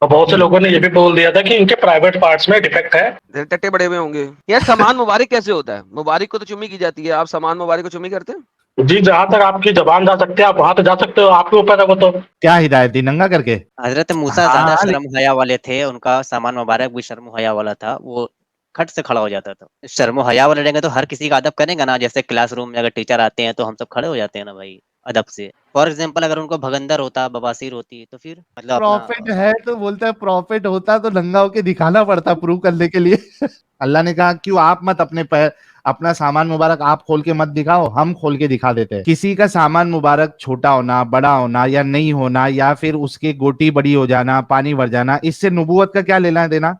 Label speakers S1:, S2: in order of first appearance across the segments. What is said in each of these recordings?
S1: और बहुत से लोगों ने ये भी बोल दिया था कि इनके प्राइवेट पार्ट्स में डिफेक्ट है।
S2: टट्टे बड़े हुए होंगे यार। सामान मुबारक कैसे होता है? मुबारक को तो चुम्मी की जाती है, आप सामान मुबारक को चुम्मी करते हैं?
S1: जी, जहां तक आपकी जबान जा सकती है आप वहां तो जा सकते हो, आपके ऊपर है वो तो।
S3: क्या हिदायत दी, नंगा करके?
S4: हजरत मूसा ज्यादा
S3: हाँ
S4: शर्म हया वाले थे, उनका सामान मुबारक भी शर्म हया वाला था, वो खट से खड़ा हो जाता था। शर्म हया वाले रहेंगे तो हर किसी का अदब करेंगे ना, जैसे क्लासरूम में अगर टीचर आते हैं तो हम सब खड़े हो जाते हैं ना भाई, अदब से। फॉर एग्जाम्पल अगर उनको भगंदर होता, बवासीर होती, तो फिर मतलब अपना
S3: प्रॉफिट है तो बोलता है, प्रॉफिट होता तो नंगा होके दिखाना पड़ता प्रूव करने के लिए। अल्लाह ने कहा क्यों आप मत अपने पैर, अपना सामान मुबारक आप खोल के मत दिखाओ, हम खोल के दिखा देते हैं। किसी का सामान मुबारक छोटा होना, बड़ा होना या नहीं होना, या फिर उसके गोटी बड़ी हो जाना, पानी भर जाना, इससे नबूवत का क्या लेना देना?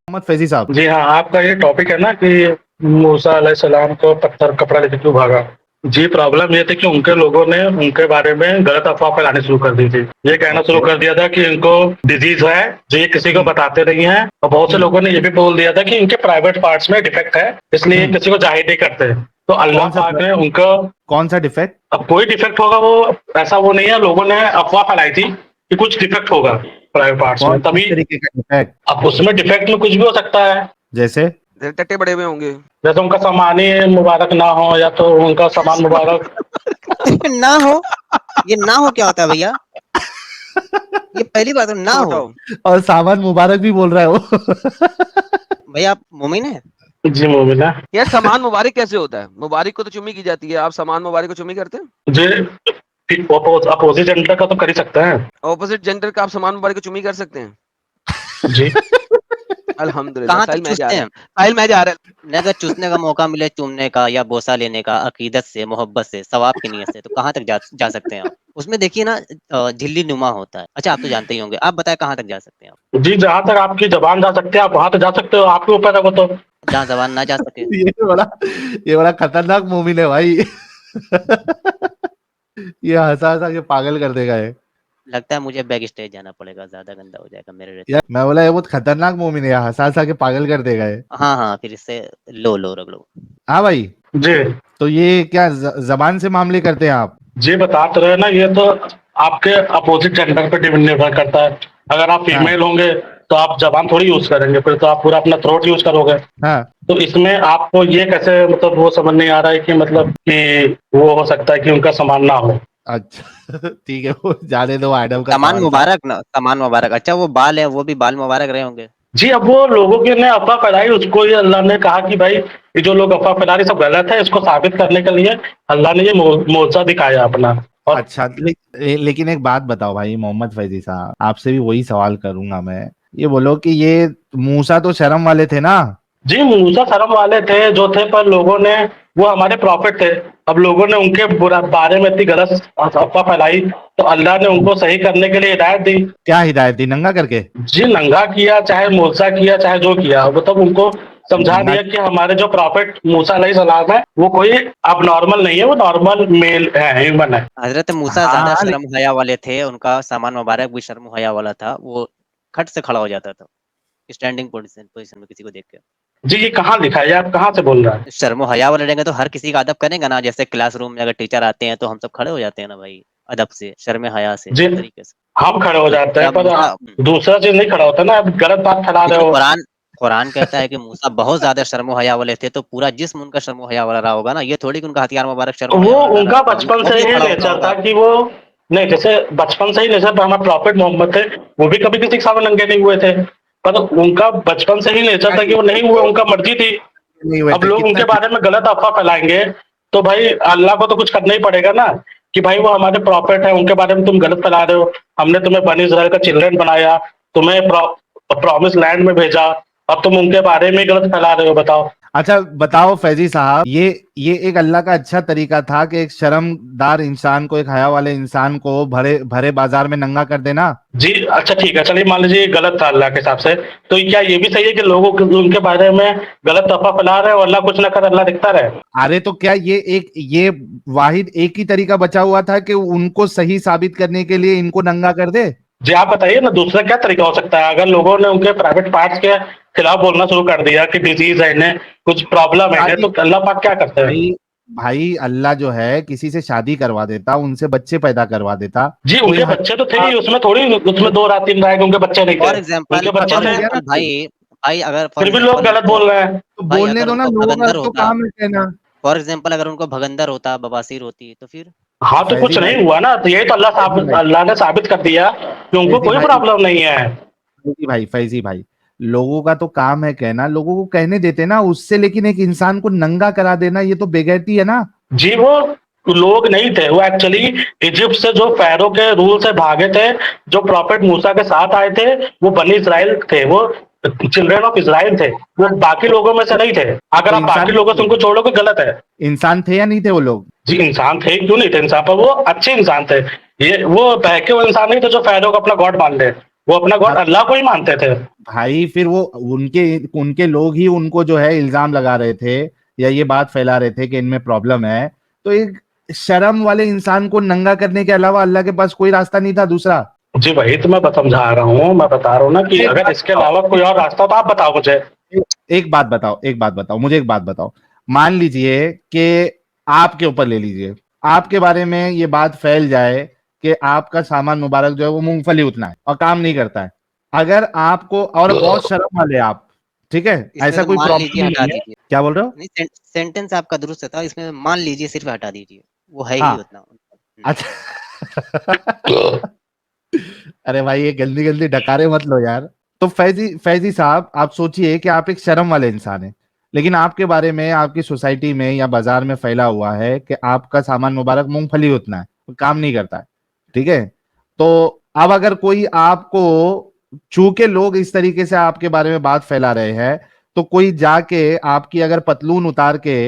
S3: मोहम्मद फैजी साहब,
S1: जी हाँ, आपका ये टॉपिक है ना कि मूसा अलैहिस्सलाम को पत्थर कपड़ा लेके क्यों भागा। जी, प्रॉब्लम ये थी कि उनके लोगों ने उनके बारे में गलत अफवाह फैलानी शुरू कर दी थी। ये कहना शुरू कर दिया था कि इनको डिजीज है जो ये किसी को बताते नहीं है, और बहुत से लोगों ने ये भी बोल दिया था कि इनके प्राइवेट पार्ट्स में डिफेक्ट है, इसलिए किसी को जाहिर नहीं करते। तो अल्लाह पाक ने उनका
S3: कौन सा डिफेक्ट?
S1: अब कोई डिफेक्ट होगा वो ऐसा वो नहीं है, लोगों ने अफवाह फैलाई थी कि कुछ डिफेक्ट होगा प्राइवेट पार्ट्स में,
S3: कौन
S1: तभी
S3: तरीके का डिफेक्ट?
S1: अब उसमें डिफेक्ट में कुछ भी हो सकता है।
S3: जैसे
S2: टट्टे बड़े हुए होंगे।
S1: जैसे उनका सामान ही मुबारक ना हो, या तो उनका सामान मुबारक
S4: ना हो। ये ना हो क्या होता है भैया? ये पहली बात है, ना
S2: छोटा
S4: हो।
S2: हो।
S3: और सामान मुबारक भी बोल रहा है वो।
S4: भैया आप मोमिन है?
S1: जी मोमिना
S2: यार सामान मुबारक कैसे होता है? मुबारक को तो चुम्मी की जाती है, आप सामान मुबारक को चुम्मी करते हैं?
S1: जी, अपोजिट जेंडर का तो कर ही सकते हैं।
S2: ऑपोजिट जेंडर का आप सामान मुबारक को चुम्मी कर सकते हैं?
S1: जी
S2: अल्हम्दुलिल्लाह।
S4: कहाँ
S2: साहिल
S4: तक
S2: मैं जा
S4: चूसते
S2: रहा
S4: हैं?
S2: है, साहिल मैं जा रहा है।
S4: नहीं, अगर चूसने का मौका मिले, चूमने का या बोसा लेने का, अकीदत से, मोहब्बत से, सवाब की नीयत से, तो कहाँ तक जा सकते हैं आप? उसमें देखिए ना, झिल्ली नुमा होता है। अच्छा, आप तो जानते ही होंगे, आप बताएं कहाँ तक जा सकते हैं आप?
S1: जी, जहां तक आपकी जबान जा सकती है आप वहां तो जा सकते हो, आपके ऊपर है वो तो।
S4: जहाँ जबान ना जा सके।
S3: ये बड़ा खतरनाक मोमिन है भाई। ये हंसा हंसा के पागल कर देगा ये।
S4: लगता है मुझे बैक स्टेज जाना पड़ेगा, ज्यादा गंदा हो जाएगा मेरे रहते।
S3: यार मैं बोला ये बहुत खतरनाक मोमिन है, हंसा हंसा के पागल कर देगा ये।
S4: हाँ हाँ, फिर इससे लो लो रगड़ो।
S3: हाँ भाई,
S1: जी
S3: तो ये क्या जबान से मामले करते हैं आप?
S1: जी, बता तो रहे ना, ये तो आपके अपोजिट जेंडर पे निर्भर करता है। अगर आप फीमेल होंगे तो आप जबान थोड़ी यूज करेंगे, फिर तो आप पूरा अपना थ्रोट यूज करोगे।
S3: हाँ,
S1: तो इसमें आपको ये कैसे मतलब वो समझ नहीं आ रहा है कि मतलब कि वो हो सकता है कि उनका सामान ना हो।
S3: अच्छा ठीक है, वो जाने दो, मैडम का
S4: सामान
S3: सवाल था।
S4: मुबारक ना, सामान मुबारक। अच्छा, वो बाल है, वो भी बाल मुबारक रहे होंगे।
S1: जी, अब वो लोगों के ने अफवाह फैलाई, उसको ही अल्लाह ने कहा कि भाई ये जो लोग अफवाह फैला रहे सब गलत है, इसको साबित करने के लिए अल्लाह ने ये मोर्चा दिखाया अपना। और
S3: अच्छा लेकिन एक बात बताओ भाई मोहम्मद फैजी साहब, आपसे भी वही सवाल करूंगा मैं। ये बोलो कि ये मूसा तो शर्म वाले थे ना?
S1: जी, मूसा शर्म वाले थे जो थे, पर लोगों ने, वो हमारे प्रॉफिट थे, अब लोगों ने उनके बारे में इतनी गलत अफवाह फैलाई तो अल्लाह ने उनको सही करने के लिए हिदायत दी।
S3: क्या हिदायत दी, नंगा करके?
S1: जी, नंगा किया, चाहे मूसा किया, चाहे जो किया, मतलब उनको समझा
S3: नंगा
S1: दिया कि हमारे जो प्रॉफिट मूसा अलैहिस्सलाम है वो कोई अब नॉर्मल नहीं है, वो नॉर्मल मेल है, ह्यूमन है।
S4: हजरत मूसा ज्यादा
S3: हाँ
S4: शर्म हया वाले थे, उनका सामान मुबारक भी शर्म हया वाला था, वो खट से खड़ा हो जाता था स्टैंडिंग पोजीशन में किसी को देख के।
S1: जी, ये कहाँ लिखा है, ये आप कहाँ से बोल रहे हैं?
S4: शर्म हया वाले रहेंगे तो हर किसी का अदब करेंगे ना, जैसे क्लासरूम में अगर टीचर आते हैं तो हम सब खड़े हो जाते हैं ना भाई, अदब से, शर्म हया से,
S1: जी,
S4: इस तरीके से।
S1: हम खड़े हो
S4: तो
S1: जाते हैं
S4: जब
S1: पर
S4: मूसा,
S1: दूसरा चीज नहीं खड़ा होता ना, अब गलत बात फैला रहे
S4: लेकिन
S1: हो।
S4: कुरान कुरान कहता है कि मूसा बहुत ज्यादा शर्म हया वाले थे, तो पूरा जिस्म उनका शर्म हया वाला रहा होगा ना, ये थोड़ी कि उनका हथियार मुबारक शर्म हया
S1: वो
S4: वाला रहा
S1: उनका
S4: होगा, वो
S1: बचपन
S4: वो
S1: से
S4: भी
S1: ही
S4: खड़ा होता
S1: नेचर था
S4: होगा।
S1: कि वो, नहीं जैसे बचपन से ही नेचर था, हमारे प्रॉफिट मोहम्मद थे, वो भी कभी किसी के सामने नंगे नहीं हुए थे, पर उनका बचपन से ही नेचर था कि वो नहीं हुए, उनका मर्जी थी।
S3: नहीं हुए
S1: अब
S3: थे
S1: लोग
S3: कितना?
S1: उनके बारे में गलत अफवाह फैलाएंगे तो भाई अल्लाह को तो कुछ करना ही पड़ेगा ना, कि भाई वो हमारे प्रॉफिट है, उनके बारे में तुम गलत फैला रहे हो, हमने तुम्हें बनी इस्राइल का चिल्ड्रन बनाया, तुम्हें प्रॉमिस लैंड में भेजा, अब तुम उनके बारे में गलत फैला रहे हो, बताओ।
S3: अच्छा बताओ फैजी साहब, ये एक अल्लाह का अच्छा तरीका था कि एक शर्मदार इंसान को, एक हया वाले इंसान को भरे भरे बाजार में नंगा कर देना?
S1: जी अच्छा ठीक है, चलिए मान लीजिए ये गलत था अल्लाह के हिसाब से, तो क्या ये भी सही है कि लोगों को उनके बारे में गलत अफवाह फैला रहे हैं और अल्लाह कुछ ना कर, अल्लाह दिखता रहे?
S3: अरे तो क्या ये वाहिद एक ही तरीका बचा हुआ था कि उनको सही साबित करने के लिए इनको नंगा कर दे?
S1: जी आप बताइए ना, दूसरा क्या तरीका हो सकता है? अगर लोगों ने उनके प्राइवेट पार्ट्स के खिलाफ बोलना शुरू कर दिया कि डिजीज है इन्हें, कुछ प्रॉब्लम है इन्हें, तो अल्लाह पाक क्या करते हैं?
S3: भाई भाई अल्लाह जो है किसी से शादी करवा देता, उनसे बच्चे पैदा करवा देता।
S1: जी
S3: कोई
S1: उनके बच्चे तो थे ही, उसमें थोड़ी, उसमें 2 रात 3 रात के उनके बच्चे नहीं थे,
S4: फॉर एग्जाम्पल
S1: उनके
S3: पता
S1: बच्चे
S3: चल
S1: थे,
S3: गया ना।
S4: भाई भाई अगर फॉर
S1: फिर भी लोग
S4: एग्जाम्पल
S1: गलत
S4: उनको
S1: बोल रहे हैं।
S3: तो
S4: भाई
S3: बोलने
S4: अगर
S3: दो ना,
S4: उनको
S3: लोगों का
S4: भगंदर
S3: तो
S4: होता,
S3: काम है कहना।
S4: फॉर एग्जाम्पल अगर उनको भगंदर होता, बवासीर होती, तो फिर
S1: हाँ तो
S3: फैजी
S1: कुछ
S3: भाई,
S1: नहीं हुआ ना, तो यही तो
S3: फैजी भाई,
S1: अल्लाह ने साबित कर दिया कि उनको
S3: फैजी
S1: कोई
S3: भाई,
S1: प्रॉब्लम नहीं है।
S3: फैजी भाई, लोगों का तो काम है कहना, लोगों को कहने देते ना उससे, लेकिन एक इंसान को नंगा करा देना ये तो बेगैरती है ना।
S1: जी वो लोग नहीं थे, वो एक्चुअली इजिप्ट से जो फ़ायरों के रूल से भागे थे, जो प्रॉफेट मूसा के साथ आए थे, वो बनी इज़राइल थे, वो चिल्ड्रन ऑफ इज़राइल थे, वो बाकी लोगों में से नहीं थे। अगर
S3: तो
S1: आप बाकी
S3: इंसान
S1: लोगों से उनको छोड़ोगे गलत है।
S3: इंसान थे या नहीं थे वो लोग?
S1: जी इंसान थे, क्यों नहीं थे इंसान, पर वो अच्छे इंसान थे। ये वो बहके हुए इंसान नहीं थे जो फ़ायरों को अपना गॉड मान ले, वो अपना गॉड
S3: हाँ,
S1: अल्लाह को ही मानते थे।
S3: भाई फिर वो उनके उनके लोग ही उनको जो है इल्जाम लगा रहे थे या ये बात फैला रहे थे कि इनमें प्रॉब्लम है। तो एक शर्म वाले इंसान को नंगा करने के अलावा अल्लाह के पास कोई रास्ता नहीं था दूसरा।
S1: जी वही तो मैं समझा रहा हूँ, मैं बता रहा हूँ ना कि
S3: एक
S1: अगर
S3: बात
S1: इसके
S3: बताओ,
S1: अलावा कोई और रास्ता हो तो आप बताओ मुझे।
S3: एक बात बताओ, एक बात बताओ, मुझे एक बात बताओ। मान लीजिए कि आपके ऊपर ले लीजिए, आपके बारे में ये बात फैल जाए कि आपका सामान मुबारक जो है वो मूंगफली उतना है और काम नहीं करता है। अगर आपको और बहुत शर्म वाले आप, ठीक है,
S4: इसमें
S3: ऐसा
S4: तो
S3: कोई
S4: मान
S3: प्रॉब्लम
S4: लीजिए,
S3: ही
S4: हटा
S3: नहीं है।
S4: दीजिए।
S3: क्या बोल रहे हो?
S4: नहीं, सेंटेंस आपका दुरुस्त था, इसमें मान लीजिए सिर्फ हटा दीजिए, वो है ही
S3: हाँ,
S4: उतना।
S3: अच्छा। अरे भाई ये गंदी गंदी डकारे मत लो यार। तो फैजी फैजी साहब, आप सोचिए कि आप एक शर्म वाले इंसान हैं, लेकिन आपके बारे में आपकी सोसाइटी में या बाजार में फैला हुआ है कि आपका सामान मुबारक मूंगफली उतना है, वो काम नहीं करता है, ठीक है। तो अब अगर कोई आपको, चूंकि लोग इस तरीके से आपके बारे में बात फैला रहे हैं, तो कोई जाके आपकी अगर पतलून उतार के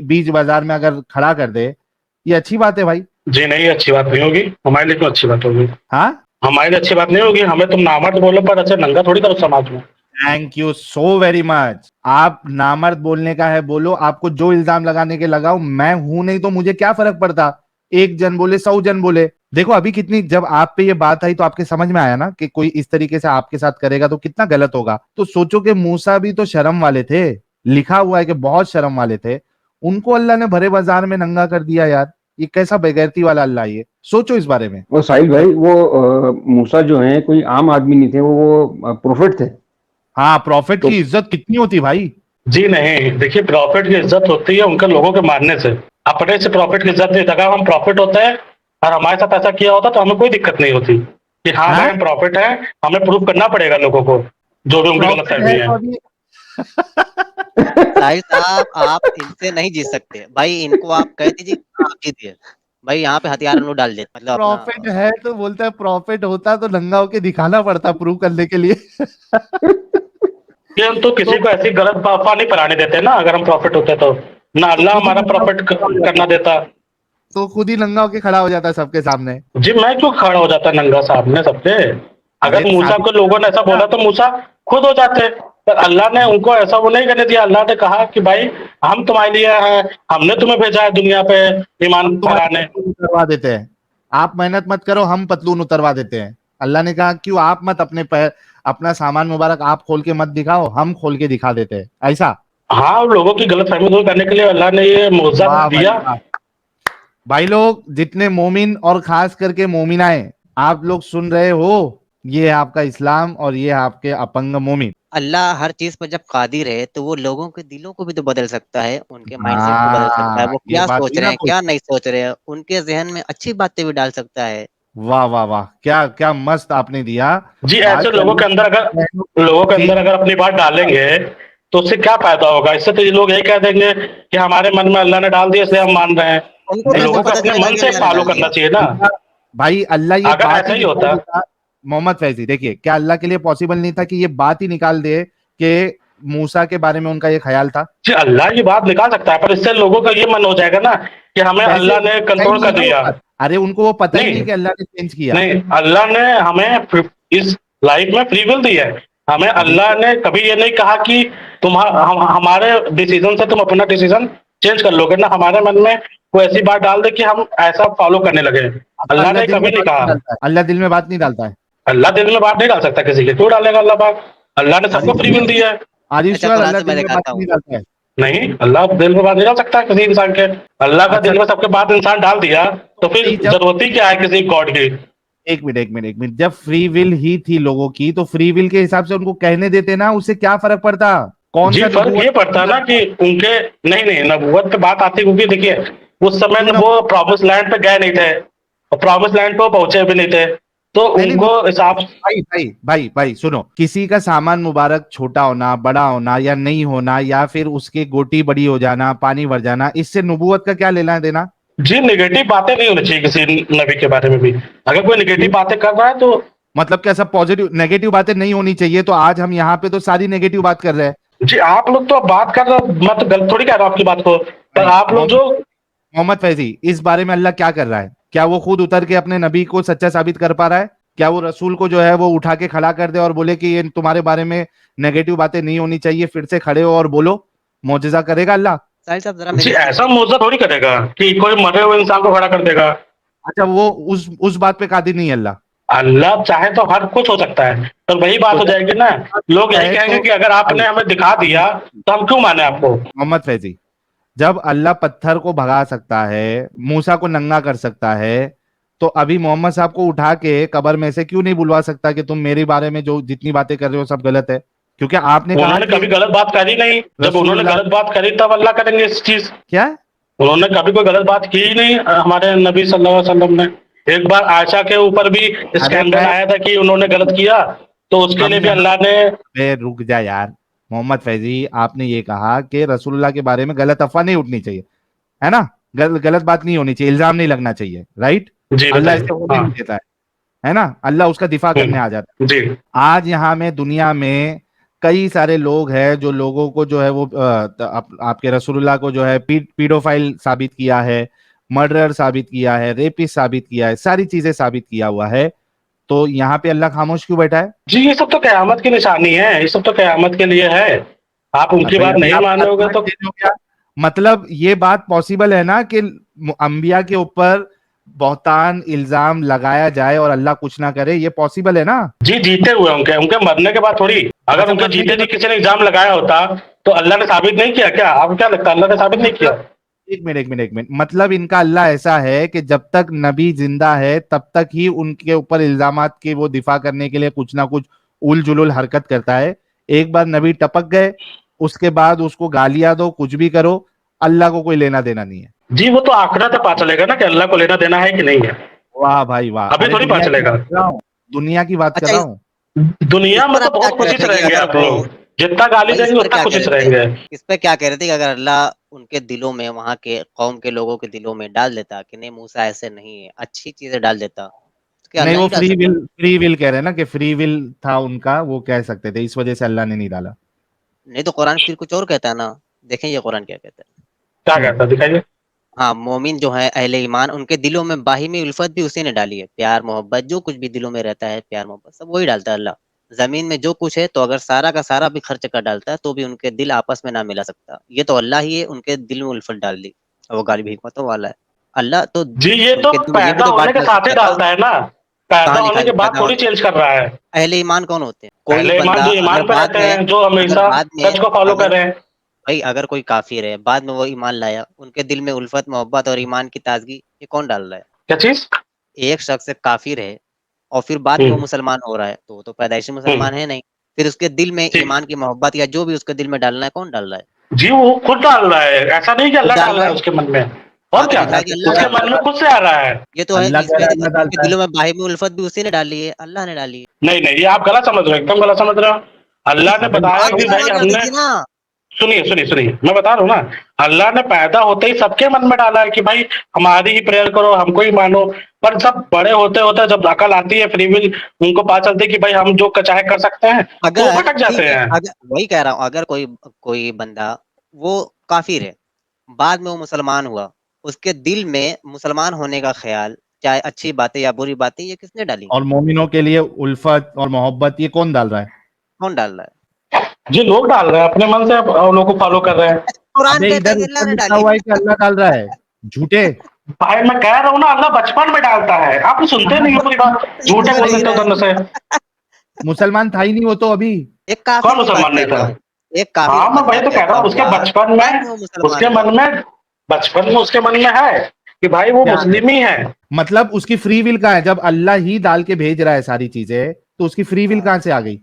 S3: बीच बाजार में अगर खड़ा कर दे, ये अच्छी बात है भाई।
S1: जी नहीं, अच्छी बात नहीं होगी, हमारे लिए क्यों अच्छी बात होगी?
S3: हाँ,
S1: हमारे लिए अच्छी बात नहीं होगी, हमें तुम नामर्द बोलो पर ऐसे नंगा थोड़ी करो समाज में।
S3: Thank you so very much. आप नामर्द बोलने का है बोलो, आपको जो इल्जाम लगाने के लगाओ, मैं हूं नहीं तो मुझे क्या फर्क पड़ता, एक जन बोले 100 जन बोले। देखो अभी कितनी, जब आप पे ये बात आई तो आपके समझ में आया ना कि कोई इस तरीके से आपके साथ करेगा तो कितना गलत होगा। तो सोचो कि मूसा भी तो शर्म वाले थे, लिखा हुआ है कि बहुत शर्म वाले थे, उनको अल्लाह ने भरे बाजार में नंगा कर दिया यार। ये कैसा बेगैरती वाला अल्लाह है ये, सोचो इस बारे में।
S5: और साहिल भाई, वो मूसा जो है कोई आम आदमी नहीं थे, वो प्रोफेट थे।
S3: हाँ, प्रॉफिट
S5: तो
S3: की इज्जत कितनी होती भाई।
S1: जी नहीं, देखिए प्रॉफिट की इज्जत होती है उनके लोगों के मानने से, अपने से प्रॉफिट की इज्जत नहीं। अगर हम प्रॉफिट होते हैं और हमारे साथ ऐसा किया होता तो हमें कोई दिक्कत नहीं होती कि हाँ भाई
S3: हाँ,
S1: हम प्रॉफिट है, हमें प्रूव करना पड़ेगा लोगों को जो भी उनकी गलत
S3: प्रॉफिट
S1: फहमी
S3: है
S1: है।
S3: तो अभी
S4: साहिल साहब, आप इनसे नहीं जीत सकते भाई, इनको आप कह दीजिए आप जीतिए भाई, यहाँ पे हथियार हम लोग डाल देते, मतलब अपना।
S3: प्रॉफिट है तो बोलता है, प्रॉफिट होता तो नंगा होके दिखाना पड़ता प्रूव करने के लिए।
S1: कि हम तो किसी को ऐसी गलत अफवाह नहीं फैलाने देते ना, अगर हम प्रॉफिट होते तो ना
S3: तो
S1: अल्लाह
S3: खुद ही
S1: हमारा
S3: नंगा
S1: प्रॉफिट
S3: होके खड़ा हो
S1: करना
S3: जाता,
S1: देता।
S3: तो खुद ही नंगा होके खड़ा हो जाता है सबके सामने।
S1: जी मैं क्यों खड़ा हो जाता नंगा सामने सबके?
S3: अरे
S1: अगर
S3: तो
S1: मूसा
S3: साबित
S1: को लोगों ने ऐसा
S3: करना।
S1: बोला तो मूसा खुद हो जाते, पर अल्लाह ने उनको ऐसा वो नहीं करने दिया। अल्लाह ने कहा कि भाई हम तुम्हारे लिए हैं, हमने तुम्हें भेजा है दुनिया पे ईमान
S3: हम तुम्हारी
S1: फैलाने।
S3: पतलून उतरवा देते हैं, आप मेहनत मत करो, हम पतलून उतरवा देते हैं। अल्लाह ने कहा क्यों आप मत अपने पैर, अपना सामान मुबारक आप खोल के मत दिखाओ, हम खोल के दिखा देते हैं, ऐसा।
S1: हाँ लोगों की गलत फहमी दूर करने के लिए अल्लाह ने ये मुआवजा
S3: वाह भाई
S1: दिया।
S3: वाह। भाई लोग जितने मोमिन और खास करके मोमिनाएं आप लोग सुन रहे हो, ये है आपका इस्लाम और ये है आपके अपंग मोमिन।
S4: अल्लाह हर चीज पर जब कादिर है, तो वो लोगों के दिलों को भी तो बदल सकता है, उनके माइंडसेट को बदल सकता है,
S3: हाँ,
S4: वो
S3: ये
S4: क्या
S3: बात
S4: सोच
S3: हुई
S4: रहे
S3: ना
S4: हैं,
S3: कोई।
S4: क्या नहीं सोच रहे हैं, उनके जहन में अच्छी बातें भी डाल सकता है।
S3: वाह वाह वाह, क्या क्या मस्त आपने दिया।
S1: जी
S3: आज
S1: ऐसे लोगों
S3: कल
S1: के अंदर अगर
S3: बहनों
S1: लोगों के
S3: की,
S1: अंदर अगर अपनी बात डालेंगे तो उससे क्या फायदा होगा? इससे तो ये लोग यही कह देंगे कि हमारे मन में अल्लाह ने डाल दिया इसलिए हम मान रहे हैं।
S4: उनको
S3: नहीं,
S4: कैसे
S1: लोगों को
S4: पता
S1: अपने
S4: चलेगा
S1: मन
S4: कि
S1: से
S4: अल्लाह ने
S1: फॉलो
S4: डाल
S1: करना
S4: दिया?
S1: चाहिए ना।
S3: अल्लाह, भाई अल्लाह ये
S1: अगर
S3: बात
S1: ऐसा
S3: ही
S1: ही
S3: निकाल
S1: होता।
S3: देता। मोहम्मद फैजी देखिए, क्या अल्लाह के लिए पॉसिबल नहीं था कि ये बात ही निकाल दे कि मूसा के बारे में उनका ये ख्याल था?
S1: जी अल्लाह ये बात निकाल सकता है, पर इससे लोगों का ये मन हो जाएगा ना कि हमें
S3: कैसे
S1: अल्लाह ने
S3: है ही
S1: कंट्रोल
S3: नहीं
S1: कर
S3: ना वो
S1: दिया।
S3: बात। अरे उनको वो पता ही नहीं
S1: नहीं
S3: कि अल्लाह ने चेंज किया।
S1: नहीं, अल्लाह ने हमें इस लाइफ में फ्री विल दी है। हमें
S3: अभी
S1: अल्लाह
S3: तो
S1: ने कभी ये नहीं कहा कि हमारे डिसीजन से तुम अपना डिसीजन चेंज कर लोगे ना, हमारे मन में कोई ऐसी बात डाल दे कि हम ऐसा फॉलो करने लगे।
S3: अच्छा,
S1: अल्लाह
S3: अल्लाह
S1: ने
S3: दिल में
S1: कभी नहीं
S3: बात नहीं
S1: कहा।
S3: डालता है, अल्लाह दिल में बात नहीं डालता है।
S1: अल्लाह दिल में बात नहीं डाल सकता किसी के, क्यों डालेगा अल्लाह बात? अल्लाह ने
S3: आर यू
S1: सबको फ्री
S3: श्योर?
S1: विल दिया है।
S3: आर यू
S4: अच्छा,
S3: श्योर
S4: कुरान
S3: अल्लाह
S4: से मैं
S3: दिल में बात
S4: दिखाता
S3: नहीं
S4: हूँ,
S3: डालता है?
S1: नहीं, अल्लाह दिल में बात नहीं डाल सकता किसी इंसान के। अल्लाह का
S3: अच्छा
S1: दिल में सबके बात इंसान डाल दिया, तो फिर
S3: नहीं, जब
S1: जरूरत ही क्या है किसी गॉड की?
S3: एक मिनट, जब फ्री विल ही थी लोगों की, तो फ्री विल के हिसाब से उनको कहने देते ना, उससे क्या फर्क पड़ता? कौन
S1: जी
S3: सा
S1: फर्क
S3: नबूवत
S1: ये पड़ता ना कि उनके, नहीं नहीं, नबूवत पे बात आती, क्योंकि देखिए उस समय
S3: क्यों
S1: तो
S3: ना?
S1: वो प्रॉमिस लैंड पे गए नहीं थे, और प्रॉमिस लैंड पे वो पहुंचे भी नहीं थे, तो
S3: नहीं नहीं,
S1: उनको हिसाब।
S3: भाई सुनो, किसी का सामान मुबारक छोटा होना, बड़ा होना या नहीं होना, या फिर उसकी गोटी बड़ी हो जाना, पानी भर जाना, इससे नबूवत का क्या लेना देना?
S1: जी नेगेटिव बातें नहीं होनी चाहिए किसी नबी के बारे में भी। अगर कोई नेगेटिव बातें कर रहा है तो
S3: मतलब क्या सब पॉजिटिव नेगेटिव बातें नहीं होनी चाहिए? तो आज हम यहाँ पे तो सारी नेगेटिव बात कर रहे हैं।
S1: जी आप लोग तो अब बात कर रहे हो, मैं तो गलत थोड़ी कह रहा हूँ आपकी बात को, पर
S3: नहीं,
S1: आप लोग जो।
S3: मोहम्मद फैजी, इस बारे में अल्लाह क्या कर रहा है? क्या वो खुद उतर के अपने नबी को सच्चा साबित कर पा रहा है? क्या वो रसूल को जो है वो उठा के खड़ा कर दे और बोले कि ये तुम्हारे बारे में नेगेटिव बातें नहीं होनी चाहिए, फिर से खड़े हो और बोलो? मौजज़ा करेगा अल्लाह?
S4: साहिल साहब जरा
S1: जी
S4: मेरी
S1: ऐसा मुआवजा थोड़ी करेगा कि कोई मरे हुए इंसान को खड़ा कर देगा।
S3: अच्छा, वो उस बात पे कादिर नहीं है अल्लाह?
S1: अल्लाह चाहे तो हर कुछ हो सकता है, तो वही बात
S3: तो
S1: हो
S3: जब
S1: जाएगी ना। लोग यही
S3: है
S1: कहेंगे
S3: तो
S1: कि अगर आपने हमें दिखा दिया तो हम क्यों माने आपको?
S3: मोहम्मद फैजी, जब अल्लाह पत्थर को भगा सकता है, मूसा को नंगा कर सकता है, तो अभी मोहम्मद साहब को उठा के कब्र में से क्यों नहीं बुलवा सकता कि तुम मेरे बारे में जो जितनी बातें कर रहे हो सब गलत है? क्योंकि आपने कहा
S1: उन्होंने
S3: कि
S1: कभी गलत बात करी नहीं, जब उन्होंने
S3: रसूलुल्लाह
S1: गलत बात करी तब अल्लाह करेंगे इस चीज।
S3: क्या?
S1: उन्होंने कभी कोई गलत बात की ही नहीं, हमारे नबी सल्लल्लाहु अलैहि वसल्लम ने। एक बार आयशा के ऊपर भी
S3: अरे
S1: स्कैंडल
S3: मैं
S1: आया था कि उन्होंने गलत किया, तो उसके
S3: हम
S1: लिए भी
S3: यहाँ
S1: अल्लाह ने।
S3: पे रुक जा यार। मोहम्मद फैजी, आपने ये कहा कि रसूलुल्लाह के बारे में गलत अफवाह नहीं उठनी चाहिए, है ना? गलत बात नहीं होनी चाहिए, इल्जाम नहीं लगना चाहिए, राइट?
S1: जी
S3: अल्लाह
S1: बताइए।
S3: इससे होने
S1: हाँ।
S3: नहीं देता है ना? अल्लाह उसका दिफा करने आ जाता है।
S1: जी।
S3: आज यहाँ में दुनिया में कई सारे लोग हैं जो लोगों को जो है वो आपके रसूलुल्लाह को जो है पीडोफाइल साबित किया है, मर्डरर साबित किया है, रेपिस्ट साबित किया है, सारी चीजें साबित किया हुआ है। तो यहाँ पे अल्लाह खामोश क्यों बैठा है?
S1: जी ये सब तो कयामत की निशानी है, ये सब तो कयामत के लिए है। आप
S3: और
S1: उनकी
S3: भाई
S1: बात
S3: अभी
S1: नहीं
S3: आपका
S1: मानोगे
S3: आसमान
S1: तो।
S3: चेंज हो गया, मतलब ये बात पॉसिबल है ना कि अंबिया के ऊपर बहुतान इल्जाम लगाया जाए और अल्लाह कुछ ना करे? ये पॉसिबल है ना?
S1: जी जीते हुए उनके उनके मरने के बाद थोड़ी। अगर
S3: अच्छा,
S1: उनके
S3: मरने के
S1: जीते जी
S3: बाद
S1: किसी ने इल्जाम लगाया होता तो अल्लाह ने साबित नहीं किया क्या? आपको क्या लगता है अल्लाह ने साबित नहीं किया?
S3: मतलब एक मिनट, मतलब इनका अल्लाह ऐसा है कि जब तक नबी जिंदा है तब तक ही उनके ऊपर इल्जामात की वो दिफा करने के लिए कुछ ना कुछ उल जुलुल हरकत करता है। एक बार नबी टपक गए, उसके बाद उसको गालियां दो, कुछ भी करो, अल्लाह को कोई लेना देना नहीं है।
S1: जी वो तो आखिरत में पता चलेगा ना कि अल्लाह को लेना देना है कि नहीं है।
S3: वाह भाई वाह!
S1: अभी
S3: अरे
S1: थोड़ी पता
S3: दुनिया की
S1: चलेगा।
S3: बात कर रहा हूँ, दुनिया की बात कर
S4: अच्छा
S3: रहा हूँ।
S4: इस
S1: दुनिया में
S4: पर
S1: तो
S4: आप क्या
S1: बहुत
S4: कह रहे
S1: खुशी से
S4: थे कि
S1: रहेंगे
S4: अगर
S1: आप
S4: वो
S1: लोग, जितना गाली
S4: भाई इस
S1: देंगे
S4: पर
S1: उतना
S4: क्या कह
S1: खुशी से
S4: रहे थे
S1: रहेंगे।
S4: इस पर क्या कह रहे थे कि अगर अल्लाह उनके दिलों में वहां के कौम के लोगों के दिलों में डाल देता कि नहीं मूसा ऐसे नहीं है, अच्छी चीजें डाल देता, तो क्या
S3: नहीं,
S4: अल्लाह
S3: वो
S4: नहीं डाल सकता?
S3: फ्री विल कह रहे हैं ना कि फ्री विल था उनका, वो कह सकते थे, इस वजह से अल्लाह ने नहीं डाला।
S4: नहीं तो कुरान फिर कुछ और कहता है ना। देखें ये कुरान क्या कहता है।
S1: क्या कहता है दिखाइए।
S4: हाँ मोमिन जो है अहले ईमान उनके दिलों में बाहिमी उल्फत भी उसी ने डाली है, प्यार मोहब्बत जो कुछ भी दिलों में रहता है, प्यार मोहब्बत सब वही डालता है अल्लाह। जमीन में जो कुछ है तो अगर सारा का सारा भी खर्च कर डालता है तो भी उनके दिल आपस में ना मिला सकता, ये तो अल्लाह ही है उनके दिल में उल्फत डाल दी, और वो गालिब हिकमतों वाला है। अल्लाह तो
S1: जी ये तो
S4: उनके दिल में ये भी
S1: पैदा
S4: तो बात
S1: होने के
S4: डाल
S1: साथ ही
S4: सकता था।
S1: डालता है ना, पैदा
S4: कहाँ लिखा
S1: होने
S4: है
S1: के
S4: कि
S1: बाद
S4: पैदा
S1: थोड़ी
S4: होने
S1: चेंज कर रहा है।
S4: अहले ईमान कौन होते हैं? कोई
S1: पहले ईमान
S4: बंदा
S1: जो ईमान पे रहते हैं, जो
S4: अगर
S1: हमेशा
S4: बाद में
S1: सच को फॉलो कर
S4: अगर
S1: रहे हैं।
S4: भाई अगर कोई काफिर है बाद में वो ईमान लाया, उनके दिल में उल्फत मोहब्बत और ईमान की ताजगी ये कौन डाल रहा है?
S1: क्या चीज?
S4: एक शख्स एक काफिर है और फिर बाद में वो
S1: हम्म।
S4: मुसलमान हो रहा है तो वो तो पैदाइशी
S1: हम्म।
S4: मुसलमान है नहीं, फिर उसके दिल में
S1: ठीक।
S4: ईमान की मोहब्बत या जो भी उसके दिल में डालना है कौन डाल रहा है?
S1: जी वो खुद डाल रहा है, ऐसा नहीं कि
S4: खुद
S1: अल्लाह
S4: डाल
S1: डाल
S4: रहा
S1: रहा है
S4: है।
S1: उसके मन में।
S4: हाँ
S1: और
S4: तो
S1: क्या,
S4: दिखाया कि अल्लाह
S1: उसके
S4: डाल रहा
S1: मन
S4: है।
S1: में खुद से आ रहा है।
S4: ये तो है
S3: अल्लाह
S4: कि
S3: कह
S4: इसमें
S3: रहा है
S4: देखो
S3: अल्लाह
S4: उनके
S3: डालता है।
S4: दिलों में बाहिमी उल्फत भी उसी ने डाली है, अल्लाह ने डाली है।
S1: नहीं नहीं ये आप गलत समझ रहे हो, एकदम गलत समझ रहे हो। अल्लाह ने
S3: अबे
S1: बताया
S4: बात
S1: कि
S4: देखो
S1: भाई
S4: ना
S1: हमने।
S4: देखिए ना।
S1: सुनिए सुनिए सुनिए, मैं बता रहा हूँ ना, अल्लाह ने पैदा होते ही सबके मन में डाला है कि भाई हमारी ही प्रेयर करो, हमको ही मानो। पर सब बड़े होते होते जब अकल आती है, फ्री विल, उनको पता चलती है कि भाई हम जो चाहे कर सकते हैं, तो वो
S4: अगर
S1: भटक
S4: ठीक
S1: जाते
S4: है
S1: हैं।
S4: अगर वही कह रहा हूँ अगर कोई कोई बंदा वो काफिर है बाद में वो मुसलमान हुआ, उसके दिल में मुसलमान होने का ख्याल चाहे अच्छी बातें या बुरी बातें ये किसने डाली?
S3: और मोमिनों के लिए उल्फत और मोहब्बत ये कौन डाल रहा है?
S4: कौन डाल रहा है?
S1: जी लोग डाल रहे हैं अपने मन से, और लोगों को फॉलो कर रहे हैं।
S4: कुरान
S3: अबे
S4: कहता है
S3: इधर
S4: कि अल्लाह
S3: ऊपर
S4: ने
S3: लिखा
S4: डाली
S3: हुआ
S4: है।
S3: है कि अल्लाह डाल रहा है, झूठे।
S1: भाई मैं कह रहा हूँ ना, अल्लाह बचपन में डालता है, आप सुनते नहीं हो पूरी बात,
S4: समझ
S1: झूठे
S4: में
S1: बोल
S4: नहीं
S1: देते हो
S4: रहा
S1: दोनों से।
S4: है।
S3: मुसलमान था ही नहीं वो तो अभी।
S4: एक काफिर
S1: कौन
S4: की बात
S1: मुसलमान नहीं
S4: कर रहा
S1: था?
S4: हूँ। एक काफिर
S1: हाँ मैं वही तो कह रहा हूँ, उसके बचपन में उसके मन में है कि भाई वो
S3: क्या?
S1: मुस्लिम ही है।
S3: मतलब उसकी फ्री विल कहाँ है? जब अल्लाह ही डाल के भेज रहा है सारी चीजें, तो उसकी फ्री विल कहाँ से आ गई?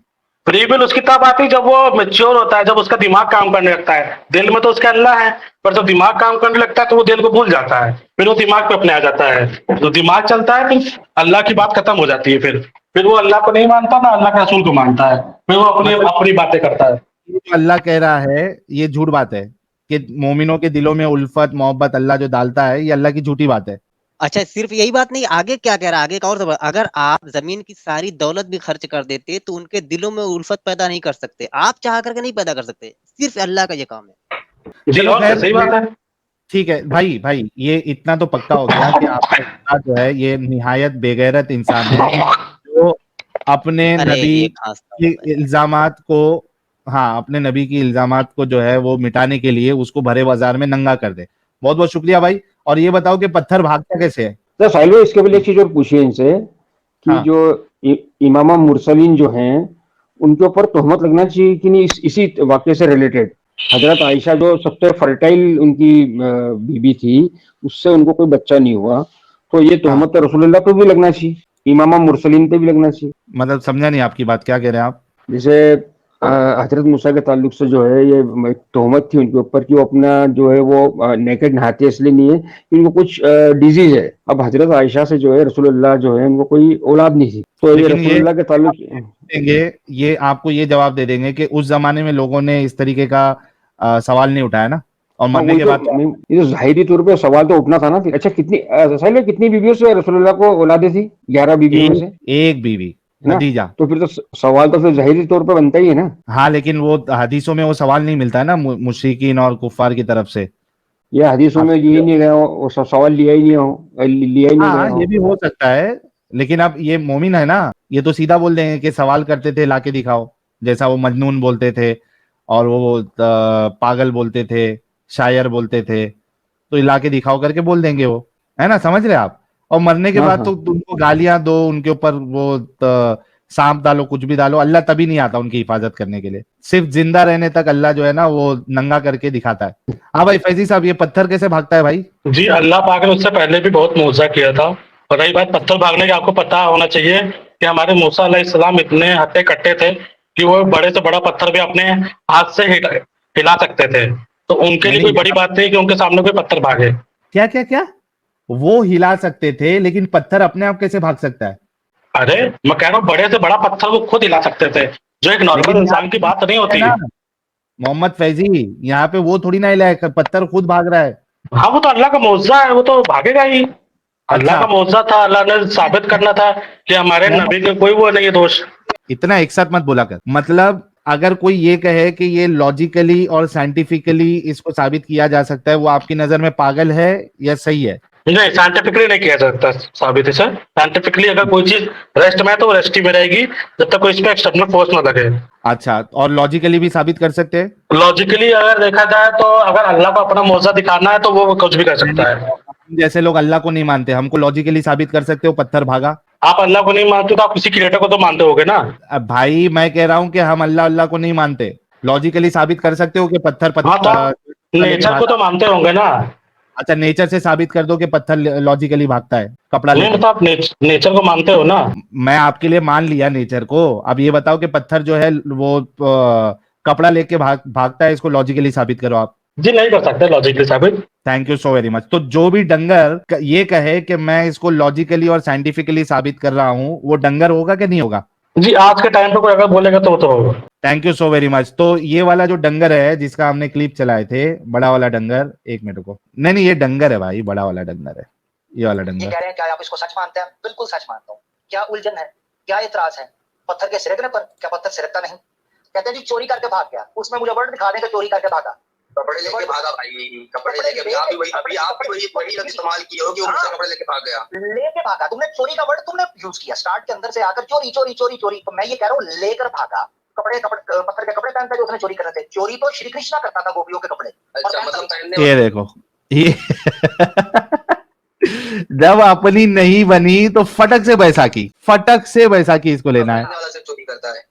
S1: फ्री विल उसकी तब आती है जब वो मेच्योर होता है, जब उसका दिमाग काम करने लगता है। दिल में तो उसका अल्लाह है, पर जब दिमाग काम करने लगता है तो वो दिल को भूल जाता है, फिर वो दिमाग पे अपने आ जाता है। तो दिमाग चलता है फिर अल्लाह की बात खत्म हो जाती है, फिर वो अल्लाह को नहीं मानता ना अल्लाह के रसूल को मानता है, फिर वो अपनी
S3: मतलब
S1: अपनी बातें करता है।
S3: ये जो अल्लाह कह रहा है, ये झूठ बात है कि मोमिनों के दिलों में उल्फत मोहब्बत अल्लाह जो डालता है, ये अल्लाह की झूठी बात है।
S4: अच्छा सिर्फ यही बात नहीं, आगे क्या कह रहा है, आगे एक और सवाल, अगर आप जमीन की सारी दौलत भी खर्च कर देते तो उनके दिलों में उल्फत पैदा नहीं कर सकते, आप चाह करके नहीं पैदा कर सकते, सिर्फ अल्लाह का ये काम है।
S1: जी
S3: चलो
S1: और
S3: खैर,
S1: सही बात है।
S3: ठीक है भाई भाई, ये इतना तो पक्का हो गया कि आपका उस्ताद जो है ये निहायत बेगैरत इंसान है, जो अपने
S4: अरे
S3: नबी
S4: ये खांसता
S3: के
S4: हुआ है।
S3: इल्जामात को, हाँ, अपने नबी की इल्जामात को जो है वो मिटाने के लिए उसको भरे बाजार में नंगा कर दे। बहुत बहुत शुक्रिया भाई। और ये बताओ कि पत्थर भागता कैसे है?
S5: तो साहिल भाई इसके पहले एक चीज और पूछिए इनसे कि
S3: हाँ।
S5: जो इमामा मुरसलीन जो हैं उनके ऊपर तोहमत लगना चाहिए कि नहीं, इसी वाक्य से रिलेटेड। हजरत आयशा जो सबसे फर्टाइल उनकी बीबी थी, उससे उनको कोई बच्चा नहीं हुआ, तो ये
S3: हाँ,
S5: तोहमत रसूलुल्लाह पे भी लगना चाहिए, इमामा मुरसलीन पे भी लगना चाहिए।
S3: मतलब समझा नहीं आपकी बात, क्या कह रहे हैं आप?
S5: जैसे हजरत मूसा के ताल्लुक से जो है ये एक तोहमत थी उनके ऊपर कि वो अपना जो है वो नेकेड नहाते हैं, इसलिए नहीं है कि उनको कुछ डिजीज है। अब हजरत आयशा से जो है रसूलुल्लाह जो है उनको कोई औलाद नहीं थी, तो ये
S3: लेकिन ये
S5: रसूलुल्लाह के ताल्लुक
S3: देंगे, ये आपको ये जवाब दे देंगे कि उस जमाने में लोगों ने इस तरीके का सवाल नहीं उठाया ना, और
S5: हाँ
S3: मरने
S5: वही
S3: के
S5: तो
S3: बाद तो
S5: ये तो जाहिरी तौर पे सवाल तो उठना था ना फिर। अच्छा कितनी साहिल भाई कितनी बीवियों से रसूलुल्लाह को औलादे थी? 11 बीवियों में से,
S3: एक बीवी
S5: है ना?
S3: खदीजा।
S5: तो फिर तो सवाल तो फिर जाहिरी तौर पे बनता ही है ना।
S3: हाँ, लेकिन वो हदीसों में वो सवाल नहीं मिलता है ना मुशरिकीन और कुफार की तरफ से।
S5: ये हदीसों
S3: आप
S5: में यही नहीं गया हो, वो सवाल लिया ही नहीं
S3: हाँ,
S5: गया
S3: ये
S5: हो।
S3: भी हो सकता है, लेकिन अब ये मोमिन है ना, ये तो सीधा बोल देंगे कि सवाल करते थे लाके दिखाओ, जैसा वो मजनून बोलते थे और वो पागल बोलते थे, शायर बोलते थे, तो लाके दिखाओ करके बोल देंगे वो, है ना? समझ रहे आप? और मरने के
S5: हाँ
S3: बाद
S5: हाँ
S3: तो उनको गालियां दो, उनके ऊपर वो सांप डालो, कुछ भी डालो, अल्लाह तभी नहीं आता उनकी हिफाजत करने के लिए। सिर्फ जिंदा रहने तक अल्लाह जो है ना वो नंगा करके दिखाता है। हाँ भाई फैजी साहब, ये पत्थर कैसे भागता है भाई?
S1: जी अल्लाह पाक ने उससे पहले भी बहुत मौजा किया था। और रही बात पत्थर भागने की, आपको पता होना चाहिए कि हमारे मूसा अलैहिस्सलाम इतने हट्टे कट्टे थे कि वो बड़े से बड़ा पत्थर भी अपने हाथ से हिला सकते थे। तो उनके
S3: नहीं
S1: लिए
S3: नहीं,
S1: कोई बड़ी बात नहीं कि उनके सामने कोई पत्थर भागे।
S3: क्या क्या क्या? वो हिला सकते थे, लेकिन पत्थर अपने आप कैसे भाग सकता है?
S1: अरे मैं कह रहा हूँ बड़े से बड़ा पत्थर वो खुद हिला सकते थे, जो एक नॉर्मल
S3: लेकिन यहाँ
S1: इंसान की बात नहीं
S3: है
S1: होती।
S3: ना मोहम्मद फैजी, यहाँ पे वो थोड़ी ना हिला है, पत्थर खुद भाग रहा है।
S1: हाँ वो तो अल्लाह का मौजा है, वो तो भागेगा ही। अल्लाह
S3: अच्छा,
S1: का मौजा था, अल्लाह ने साबित करना था कि हमारे
S3: मोहम्मद,
S1: नबी के कोई वो नहीं है दोष।
S3: इतना एक साथ मत बोला कर। मतलब अगर कोई ये कहे कि ये लॉजिकली और साइंटिफिकली इसको साबित किया जा सकता है, वो आपकी नजर में पागल है या सही है?
S1: नहीं साइंटिफिकली नहीं किया जा सकता साबित इसे। साइंटिफिकली अगर कोई चीज रेस्ट में है तो वो रेस्ट ही में रहेगी, जब तक कोई इस पे एक्सटर्नल फोर्स ना लगे।
S3: अच्छा, और लॉजिकली भी साबित कर सकते हैं?
S1: लॉजिकली अगर देखा जाए तो अगर अल्लाह को अपना मौजा दिखाना है तो वो कुछ भी कर
S3: नहीं नहीं,
S1: सकता है।
S3: हम जैसे लोग अल्लाह को नहीं मानते, हमको लॉजिकली साबित कर सकते हो पत्थर भागा?
S1: आप अल्लाह को नहीं मानते तो आप किसी क्रिएटर को तो मानते होगे ना।
S3: अब भाई मैं कह रहा हूं कि हम अल्लाह अल्लाह को नहीं मानते, लॉजिकली साबित कर सकते हो कि पत्थर
S1: हाँ तो आप
S3: लेके
S1: नेचर को
S3: भागा?
S1: तो मानते होंगे ना।
S3: अच्छा, नेचर से साबित कर दो कि पत्थर लॉजिकली भागता है कपड़ा
S1: नहीं
S3: लेके।
S1: मतलब आप नेचर को मानते हो ना।
S3: मैं आपके लिए मान लिया नेचर को, अब ये बताओ कि पत्थर जो है वो कपड़ा लेके भागता है, इसको लॉजिकली साबित करो आप।
S1: जी नहीं कर सकते लॉजिकली साबित।
S3: Thank you so very much. तो जो भी डंगर ये कहे कि मैं इसको लॉजिकली और साइंटिफिकली साबित कर रहा हूं, वो डंगर होगा कि नहीं होगा?
S1: जी आज के टाइम पे कोई अगर बोलेगा तो वो तो होगा।
S3: Thank you so very much. तो ये वाला जो डंगर है जिसका हमने क्लिप चलाए थे, बड़ा वाला डंगर, एक मिनट को, नहीं नहीं ये डंगर है भाई, बड़ा वाला डंगर है, ये वाला
S6: ये
S3: डंगर।
S6: कह रहे हैं क्या आप इसको सच मानते हैं? बिल्कुल सच मानता हूँ। क्या उलझन है, क्या एतराज है? पत्थर के सिरकने पर क्या पत्थर सिरकता नहीं? कहते हैं जी चोरी करके भाग गया, उसमें मुझे वर्ड दिखा दें कि चोरी करके भागा।
S7: कपड़े लेके भागा भाई, कपड़े लेके आप भी वही लफ्ज इस्तेमाल किए हो कि वो मुझसे कपड़े लेके भाग गया।
S6: लेके भागा, तुमने चोरी का वर्ड तुमने यूज किया स्टार्ट के अंदर से आकर, चोरी चोरी चोरी चोरी। तो मैं ये कह रहा हूँ लेकर भागा, पत्थर के कपड़े पहनता है जो उसने चोरी करने थे। चोरी तो श्री कृष्णा करता था गोपियों के कपड़े।
S7: अच्छा मतलब पहनने
S3: ये देखो ये जब अपनी नहीं बनी तो फटक से बैसाखी, फटक से बैसाखी इसको लेना है।
S7: वाला से चोरी करता है।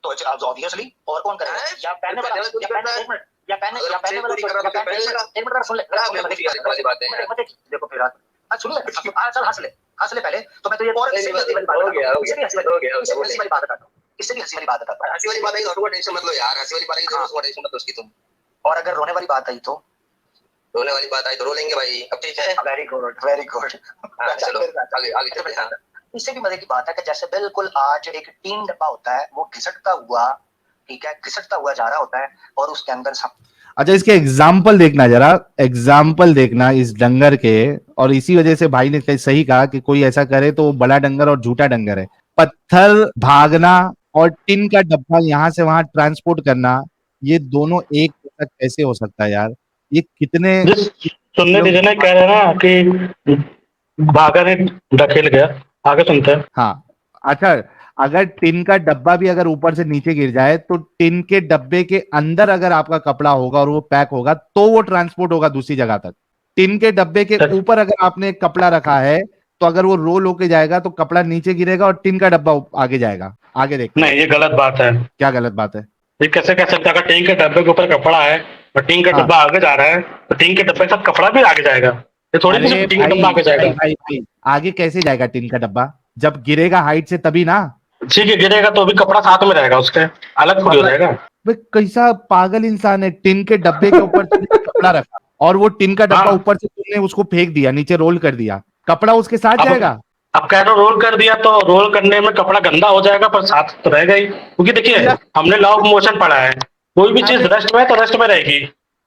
S6: तो ऑब्वियसली, और कौन करेगा? या पहनने वाला,
S7: चोरी
S6: या पहनने,
S7: करता है।
S6: एक मिनट, या पहनने
S7: अगर
S6: वाला,
S7: चोरी कर रहा है तो पहनेगा।
S6: एक मिनट सुन ले,
S7: वाली बात है।
S6: देखो फिर सुन ले, चल हंस ले पहले, तो मैं तो ये और इससे भी हंसी वाली बात
S7: हो गया, हो
S6: इससे भी हंसी
S7: गया, हो गया,
S6: इससे भी
S7: हो
S6: हंसी
S7: गया।
S6: वाली बात बताता हूँ, इससे भी हंसी वाली बात बताता हूँ।
S7: हंसी वाली बात है तो टेंशन मत लो यार, हंसी वाली बात है तो टेंशन मत लो उसकी तुम।
S6: और अगर रोने वाली बात आई तो
S7: रोने वाली बात आई तो रो लेंगे भाई, अब ठीक है।
S6: Very good, very good.
S7: हाँ, चलो आगे आगे चलते हैं।
S6: इससे भी मजे की बात है कि जैसे बिल्कुल आज एक टीन डब्बा होता है, वो घिसटता हुआ, ठीक है, घिसटता हुआ जा रहा होता है, और उसके अंदर सब
S3: अच्छा, इसके एग्जाम्पल देखना, जरा एग्जाम्पल देखना इस डंगर के। और इसी वजह से भाई ने सही कहा कि कोई ऐसा करे तो वो बड़ा डंगर और झूठा डंगर है। पत्थर भागना और टिन का डब्बा यहाँ से वहां ट्रांसपोर्ट करना, ये दोनों एक जैसा कैसे हो सकता है यार? ये कितने
S1: जिस सुनने दीजिए ना, कह रहे हैं ना कि भागा ने ढकेल गया। आगे सुनते हैं।
S3: हाँ, अच्छा, अगर टिन का डब्बा भी अगर ऊपर से नीचे गिर जाए तो टिन के डब्बे के अंदर अगर आपका कपड़ा होगा और वो पैक होगा तो वो ट्रांसपोर्ट होगा दूसरी जगह तक। टिन के डब्बे के ऊपर अगर आपने कपड़ा रखा है तो अगर वो रोल होके जाएगा तो कपड़ा नीचे गिरेगा और टिन का डब्बा आगे जाएगा। आगे देखते हैं।
S1: नहीं, ये गलत बात है।
S3: क्या गलत बात है?
S1: ये कैसे कह सकता है? अगर टीन के डब्बे के ऊपर कपड़ा है और टीन का
S3: हाँ।
S1: डब्बा आगे जा रहा है तो टीन के डब्बे के साथ कपड़ा भी आगे जाएगा। ये थोड़ी
S3: अरे
S1: ना टीन का
S3: भाई,
S1: डब्बा आगे जाएगा।
S3: भाई, आगे कैसे जाएगा टिन का डब्बा? जब गिरेगा हाइट से तभी ना।
S1: ठीक है, गिरेगा तो भी कपड़ा साथ में रहेगा, उसके अलग थोड़ी हो जाएगा।
S3: भाई कैसा पागल इंसान है, टिन के डब्बे के ऊपर तुमने कपड़ा रखा और वो टिन का डब्बा
S1: हाँ।
S3: ऊपर से तुमने उसको फेंक दिया, नीचे रोल कर दिया, कपड़ा उसके साथ
S1: अब-
S3: जाएगा?
S1: अब कह रहे हो रोल कर दिया तो रोल करने में कपड़ा गंदा हो जाएगा, पर साथ तो रहेगा ही। क्योंकि देखिए, हमने लॉ ऑफ मोशन पढ़ा है, कोई भी चीज रेस्ट में है तो रेस्ट में रहेगी।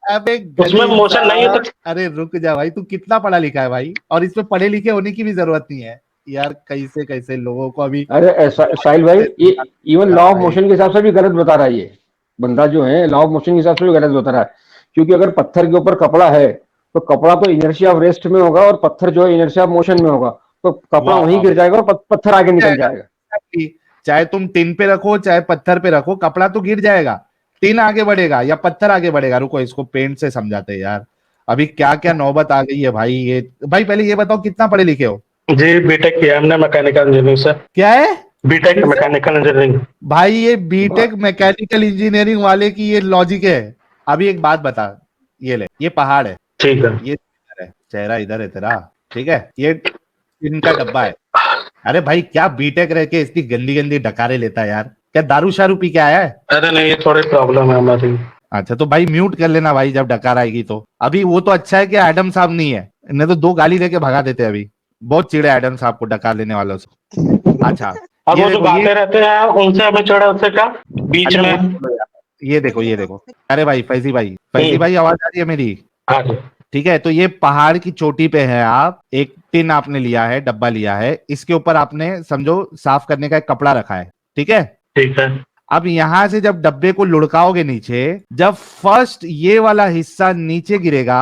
S3: अबे
S1: उसमें
S3: गधे
S1: मोशन नहीं है तो
S3: अरे रुक जा भाई, तू कितना पढ़ा लिखा है भाई? और इसमें पढ़े लिखे होने की भी जरूरत नहीं है यार। कैसे कैसे लोगों को अभी
S5: अरे साहिल भाई, ये इवन लॉ ऑफ मोशन के हिसाब से भी गलत बता रहा है। ये बंदा जो है लॉ ऑफ मोशन के हिसाब से भी गलत बता रहा है, क्योंकि अगर पत्थर के ऊपर कपड़ा है तो कपड़ा तो इनर्शिया ऑफ रेस्ट में होगा और पत्थर जो है इनर्शिया ऑफ मोशन में होगा, तो कपड़ा
S3: वाह,
S5: वहीं गिर जाएगा और पत्थर आगे निकल जाएगा।
S3: चाहे तुम टिन पे रखो चाहे पत्थर पे रखो, कपड़ा तो गिर जाएगा। टिन आगे बढ़ेगा या पत्थर आगे बढ़ेगा? रुको, इसको पेंट से समझाते हैं यार। अभी क्या क्या नौबत आ गई है भाई। ये भाई पहले ये बताओ कितना पढ़े लिखे हो?
S1: जी, बीटेक किया हमने मैकेनिकल इंजीनियरिंग से।
S3: क्या है?
S1: BTech mechanical engineering.
S3: भाई ये बीटेक मैकेनिकल इंजीनियरिंग वाले की ये लॉजिक है। अभी एक बात बता, ये ले, ये पहाड़ है,
S1: ठीक है।
S3: ये इधर है, चेहरा इधर है तेरा, ठीक है, ये इनका डब्बा है। अरे भाई क्या बीटेक रह के इतनी गंदी गंदी डकारे लेता है यार? क्या दारू शारू पी के आया है?
S1: अरे नहीं, ये थोड़ी प्रॉब्लम है हमारी।
S3: अच्छा तो भाई म्यूट कर लेना भाई जब डकार आएगी तो। अभी वो तो अच्छा है कि एडम साहब नहीं है, नहीं तो 2 गाली लेके भगा देते अभी। बहुत चिड़े एडम साहब को डकार लेने वालों से। अच्छा,
S1: अब
S3: ये
S1: वो जो
S3: देखो,
S1: गाते रहते हैं उनसे हमें चढ़े, उससे क्या बीच
S3: अच्छा,
S1: में।
S3: ये देखो, ये देखो। अरे भाई फैजी भाई आवाज आ रही है मेरी?
S1: हाँ जी।
S3: ठीक है, तो ये पहाड़ की चोटी पे है आप, एक टिन आपने लिया है, डब्बा लिया है, इसके ऊपर आपने समझो साफ करने का एक कपड़ा रखा है, ठीक है?
S1: ठीक है।
S3: अब यहां से जब डब्बे को लुढ़काओगे नीचे, जब फर्स्ट ये वाला हिस्सा नीचे गिरेगा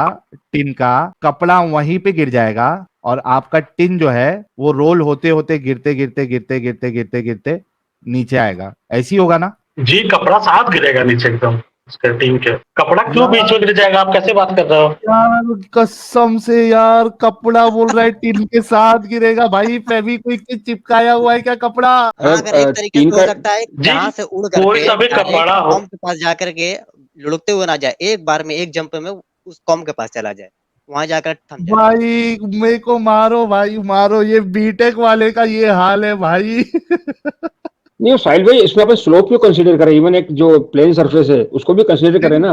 S3: टिन का, कपड़ा वहीं पे गिर जाएगा और आपका टिन जो है वो रोल होते होते गिरते गिरते गिरते गिरते गिरते गिरते नीचे आएगा। ऐसी होगा ना?
S1: जी, कपड़ा साथ गिरेगा नीचे एकदम। उसके टीम के कपड़ा क्यों बीच में गिर जाएगा? आप कैसे बात कर रहे हो?
S3: यार कसम से यार, कपड़ा बोल रहा है टिन के साथ गिरेगा भाई। फेविक्विक से चिपकाया हुआ है क्या कपड़ा?
S4: हाँ, अगर एक तरीके से हो सकता है
S1: जी,
S4: जहाँ से उड़
S1: कोई सा भी
S4: करके
S1: कपड़ा हो।
S4: कॉम के पास जाकर के लुढ़कते हुए ना जाए, एक बार में एक जंप में उस कॉम के पास चला जाए, वहां जाकर थम जाए।
S3: भाई मेरे को मारो भाई, मारो। ये बीटेक वाले का ये हाल है भाई।
S5: नहीं साहिल भाई, इसमें अपन स्लोप क्यों कंसीडर करें? इवन एक जो प्लेन सरफेस है उसको भी कंसीडर करें ना।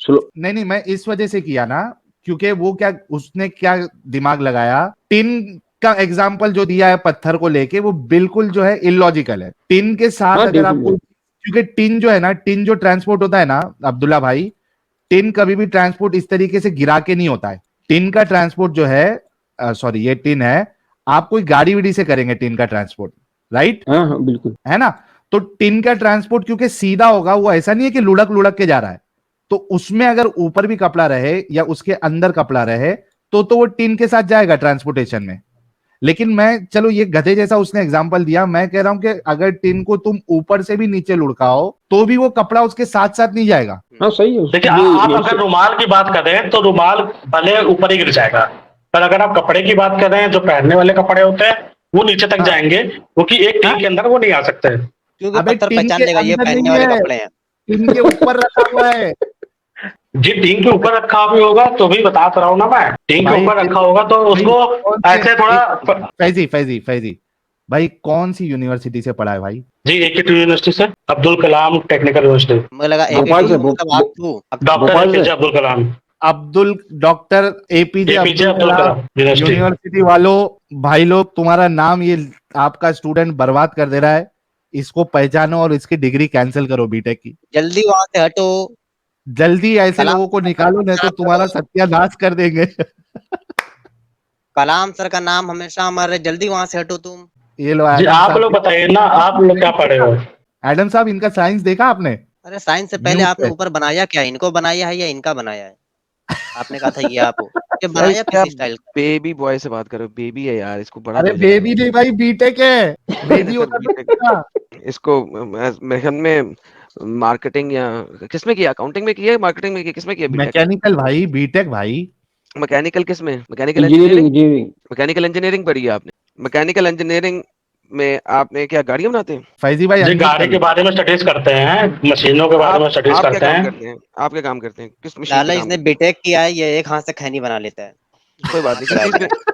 S3: नहीं, मैं इस वजह से किया ना, क्योंकि वो क्या, उसने क्या दिमाग लगाया, टिन का एग्जाम्पल जो दिया है पत्थर को लेके, वो बिल्कुल जो है इलॉजिकल है। टिन के साथ
S5: हाँ,
S3: अगर आपको, क्योंकि टिन जो है ना, टिन जो ट्रांसपोर्ट होता है ना अब्दुल्ला भाई, टिन कभी भी ट्रांसपोर्ट इस तरीके से गिरा के नहीं होता है। टिन का ट्रांसपोर्ट जो है, सॉरी ये टिन है, आप कोई गाड़ी विड़ी से करेंगे टिन का ट्रांसपोर्ट, राइट?
S5: हाँ बिल्कुल,
S3: है ना? तो टिन का ट्रांसपोर्ट क्योंकि सीधा होगा, वो ऐसा नहीं है कि लुढ़क लुढ़क के जा रहा है। तो उसमें अगर ऊपर भी कपड़ा रहे या उसके अंदर कपड़ा रहे तो वो टिन के साथ जाएगा ट्रांसपोर्टेशन में। लेकिन मैं, चलो ये गधे जैसा उसने एग्जांपल दिया, मैं कह रहा हूं कि अगर टिन को तुम ऊपर से भी नीचे लुढ़काओ तो भी वो कपड़ा उसके साथ साथ नहीं जाएगा।
S5: हाँ सही है।
S1: देखिए, आप अगर रुमाल की बात कर रहे हैं तो रुमाल भले ऊपर ही गिर जाएगा, पर अगर आप कपड़े की बात कर रहे हैं, जो पहनने वाले कपड़े होते हैं वो नीचे तक जाएंगे, क्योंकि एक टीम के अंदर वो नहीं आ सकते।
S4: क्योंकि
S3: अबे
S4: पत्थर
S3: टीन
S4: पहचान
S3: के
S4: लेगा ये
S3: अंदर
S4: पहनने
S3: नहीं
S4: वाले
S3: है,
S4: कपड़े हैं।
S3: टीन के ऊपर रखा हुआ है
S1: जी टीन के ऊपर रखा भी होगा तो भी बता तो रहा हूँ ना मैं, टीन के
S3: भाई।
S1: ऊपर रखा होगा तो
S3: भाई,
S1: उसको
S3: कौन से-
S1: ऐसे थोड़ा।
S3: फैजी भाई कौन सी यूनिवर्सिटी से पढ़ा है भाई?
S1: जी AKT यूनिवर्सिटी से, अब्दुल कलाम टेक्निकल यूनिवर्सिटी,
S4: मुझे लगा
S5: भोपाल
S4: एपीटी
S5: से
S4: मतलब आप तू
S1: डॉक्टर
S5: भोपाल से
S1: APJ Abdul Kalam,
S3: Abdul doctor APJ
S1: APJ
S3: Abdul
S1: Abdul
S3: Kalam
S1: Kalam university.
S3: University वालों, भाई लोग तुम्हारा नाम ये आपका स्टूडेंट बर्बाद कर दे रहा है, इसको पहचानो और इसकी डिग्री कैंसिल करो बीटेक की।
S4: जल्दी वहां से हटो।
S3: जल्दी ऐसे
S4: कलाम
S3: लोगों को निकालो नहीं तो
S4: खराब
S3: तुम्हारा
S4: करो।
S3: सत्यानाश कर देंगे।
S4: कलाम सर का नाम हमेशा हमारे, जल्दी वहां से हटो तुम।
S3: ये लो
S1: जी
S3: एडम
S1: आप
S3: साहब,
S1: लोग बताइए ना, आप लोग क्या पढ़े हो?
S3: एडम साहब इनका साइंस देखा आपने?
S4: अरे साइंस से पहले
S3: न्यूज
S4: आपने
S3: पे
S4: ऊपर बनाया क्या, इनको बनाया है या इनका बनाया है? आपने कहा था ये आप हो, ये
S2: भाई
S4: बनाया
S2: क्या
S4: किस स्टाइल का?
S2: बेबी बॉय से बात करो, बेबी है यार, इसको बड़ा
S3: अरे
S2: कर देना
S3: बेबी नहीं भाई, बीटेक है, बेबी
S2: अच्छा
S3: होता तो
S2: बीटेक,
S3: क्या?
S2: इसको मेरे ख्याल में मार्केटिंग या किसमें किया, अकाउंटिंग में किया, मार्केटिंग में किया, किसमें किया बीटेक?
S3: मैकेनिकल भाई, बीटेक भाई।
S2: मैकेनिकल किसमें, mechanical
S5: engineering
S2: engineering?
S5: Engineering
S2: mechanical engineering पढ़ी है आपने? मैकेनिकल इंजीनियरिंग में आपने क्या गाड़ियां बनाते हैं?
S3: फैजी भाई
S1: जी
S3: अनम्यूट
S1: गाड़ी
S3: कर
S1: के
S3: लो।
S1: बारे में स्टडीज करते हैं, मशीनों के बारे में स्टडीज
S2: आप क्या
S1: करते
S2: काम
S1: हैं।
S2: करते हैं? आप क्या काम करते हैं, किस मशीन पे
S4: लाला
S2: काम
S4: इसने
S2: करते
S4: बीटेक किया है, ये एक हाथ से खैनी बना लेता है।
S2: हैं? कोई बात
S4: हाथ
S2: नहीं,
S4: चला दिया।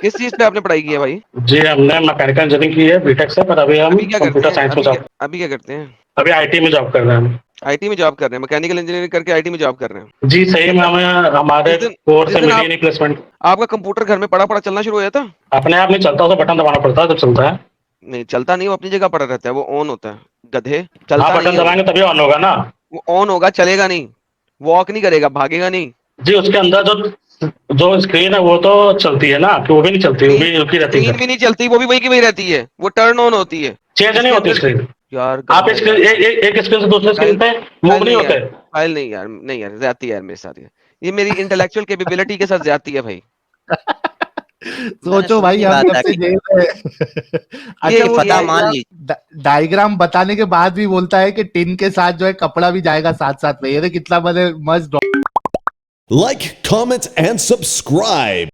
S2: किस चीज पे आपने पढ़ाई की है भाई?
S1: जी हमने मैकेनिकल इंजीनियरिंग की है बीटेक से, पर अभी हम
S2: अभी क्या करते
S1: कंप्यूटर
S2: हैं,
S1: साइंस में जॉब,
S2: अभी क्या करते हैं?
S1: अभी IT में जॉब कर रहे हैं हम।
S2: आईटी में जॉब कर रहे हैं, मैकेनिकल इंजीनियरिंग करके आईटी में जॉब कर रहे हैं।
S1: जी सही में हमें हमारे
S2: जिस दिन
S1: कोर्स
S2: जिस
S1: से
S2: दिन
S1: मिली
S2: आप
S1: नहीं प्लेसमेंट।
S2: आपका कंप्यूटर घर में पड़ा पड़ा चलना शुरू हो जाता?
S1: अपने आप नहीं चलता, उसे बटन दबाना पड़ता है जब चलता है।
S2: नहीं चलता नहीं, वो अपनी जगह पड़ा रहता है, वो ऑन होता है, गधे,
S1: हाँ
S2: चलता नहीं
S1: बटन
S2: है वो।
S1: दबाएंगे तभी ऑन होगा ना।
S2: वो ऑन होगा, चलेगा नहीं, वॉक नहीं करेगा, भागेगा नहीं।
S1: जी उसके अंदर जो जो स्क्रीन है वो तो चलती है ना, कि वो भी नहीं चलती, वो भी रुकी रहती
S2: स्क्रीन
S1: है,
S2: भी नहीं चलती, वो भी वही की वही रहती है, वो टर्न ऑन होती है।
S1: चेंज नहीं
S2: इसके
S1: होती
S2: अंदर
S1: स्क्रीन।
S2: यार
S1: आप
S2: गंदा यार,
S1: एक स्क्रीन से दूसरे स्क्रीन
S2: फाइल
S1: पे मूव
S2: फाइल
S1: नहीं
S2: नहीं
S1: होते।
S2: यार, फाइल नहीं यार, नहीं यार, ज्यादती है यार मेरे साथ ये मेरी इंटेलेक्चुअल कैपेबिलिटी के साथ ज्यादती है भाई।
S4: मैंने
S3: सोचो
S4: सुनी
S3: भाई
S4: नहीं
S3: हम
S4: बात
S3: कब
S4: था
S3: से
S4: कि
S3: जेल में। अच्छा
S2: ये
S3: वो
S4: पता मान
S3: डायग्राम,
S4: ली।
S3: डायग्राम बताने के बाद भी बोलता है कि टिन के साथ जो है कपड़ा भी जाएगा साथ साथ में। ये देख कितना मस्त
S8: Like, comment, and subscribe.